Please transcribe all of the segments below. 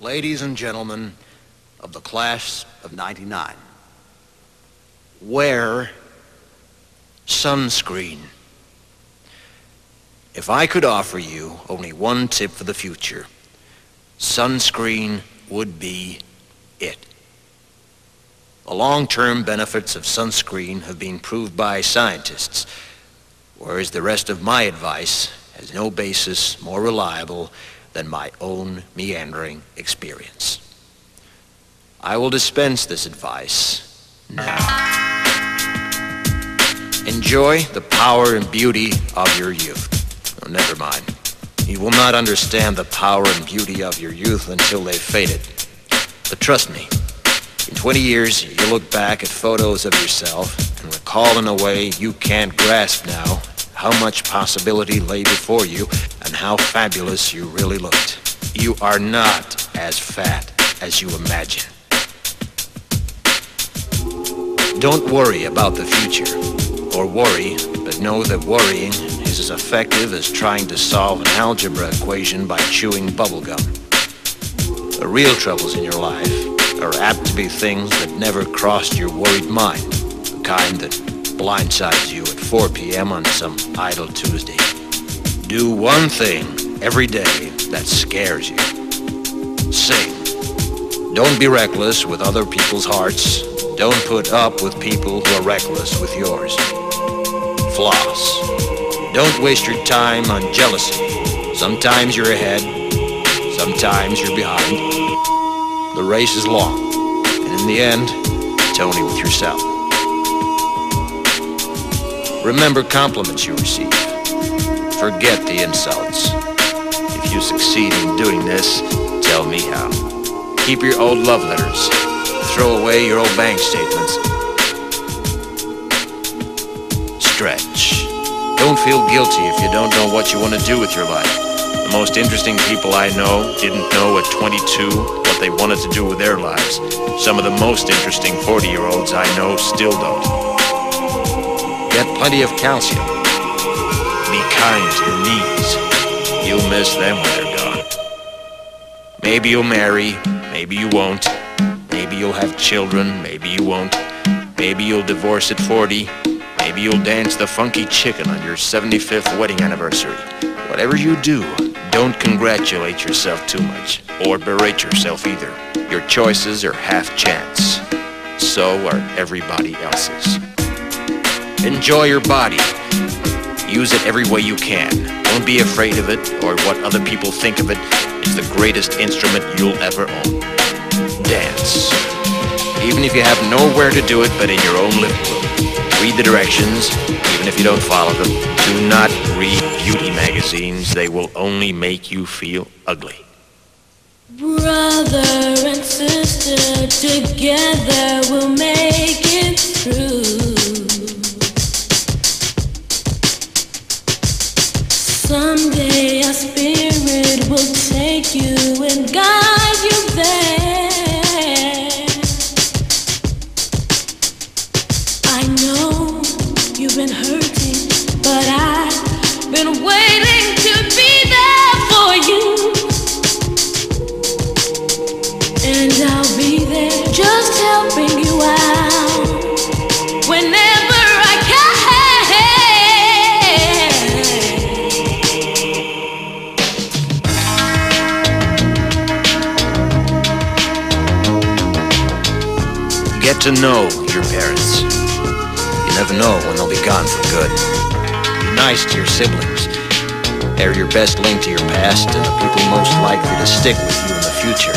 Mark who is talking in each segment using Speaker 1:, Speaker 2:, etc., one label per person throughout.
Speaker 1: Ladies and gentlemen of the class of '99, wear sunscreen. If I could offer you only one tip for the future, sunscreen would be it. The long-term benefits of sunscreen have been proved by scientists, whereas the rest of my advice has no basis more reliable than my own meandering experience. I will dispense this advice now. Enjoy the power and beauty of your youth. Oh, never mind. You will not understand the power and beauty of your youth until they've faded. But trust me, in 20 years, you'll look back at photos of yourself and recall in a way you can't grasp now how much possibility lay before you and how fabulous you really looked. You are not as fat as you imagine. Don't worry about the future, or worry, but know that worrying is as effective as trying to solve an algebra equation by chewing bubblegum. The real troubles in your life are apt to be things that never crossed your worried mind, the kind that blindsides you at 4 p.m. on some idle Tuesday. Do one thing every day that scares you. Sing. Don't be reckless with other people's hearts. Don't put up with people who are reckless with yours. Floss. Don't waste your time on jealousy. Sometimes you're ahead, sometimes you're behind. The race is long, and in the end, it's only with yourself. Remember compliments you receive. Forget the insults. If you succeed in doing this, tell me how. Keep your old love letters. Throw away your old bank statements. Stretch. Don't feel guilty if you don't know what you want to do with your life. The most interesting people I know didn't know at 22 what they wanted to do with their lives. Some of the most interesting 40-year-olds I know still don't. Get plenty of calcium. Be kind to your knees. You'll miss them when they're gone. Maybe you'll marry, maybe you won't. Maybe you'll have children, maybe you won't. Maybe you'll divorce at 40. Maybe you'll dance the funky chicken on your 75th wedding anniversary. Whatever you do, don't congratulate yourself too much, or berate yourself either. Your choices are half chance. So are everybody else's. Enjoy your body. Use it every way you can. Don't be afraid of it, or what other people think of it. It's the greatest instrument you'll ever own. Dance. Even if you have nowhere to do it but in your own living room. Read the directions, even if you don't follow them. Do not read beauty magazines. They will only make you feel ugly.
Speaker 2: Brother and sister, together we'll make it through. Someday our spirit will take you and guide you there. I know you've been hurting, but I've been waiting to be there for you. And I'll be there just helping you out whenever I can.
Speaker 1: Get to know your parents. You never know when they'll be gone for good. Be nice to your siblings. They're your best link to your past and the people most likely to stick with you in the future.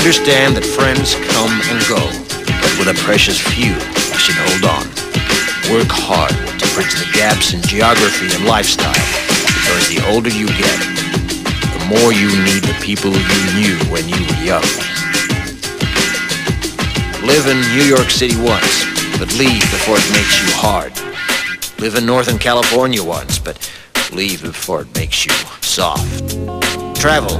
Speaker 1: Understand that friends come and go, but with a precious few, you should hold on. Work hard to bridge the gaps in geography and lifestyle, because the older you get, the more you need the people you knew when you were young. Live in New York City once, but leave before it makes you hard. Live in Northern California once, but leave before it makes you soft. Travel.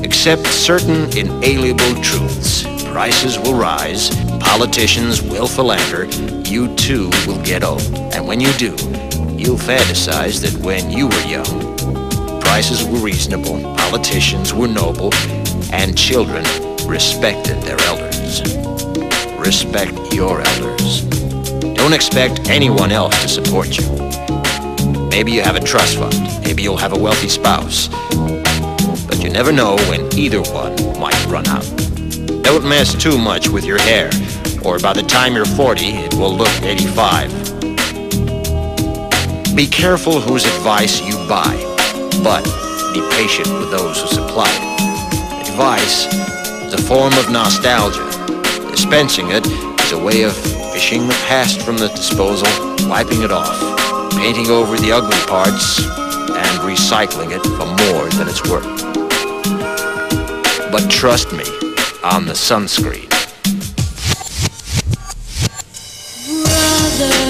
Speaker 1: Accept certain inalienable truths. Prices will rise, politicians will philander, you too will get old. And when you do, you'll fantasize that when you were young, prices were reasonable, politicians were noble, and children respected their elders. Respect your elders. Don't expect anyone else to support you. Maybe you have a trust fund, maybe you'll have a wealthy spouse, but you never know when either one might run out. Don't mess too much with your hair, or by the time you're 40, it will look 85. Be careful whose advice you buy, but be patient with those who supply it. Advice is a form of nostalgia. Dispensing it is a way of fishing the past from the disposal, wiping it off, painting over the ugly parts, and recycling it for more than it's worth. But trust me on the sunscreen.
Speaker 2: Brother.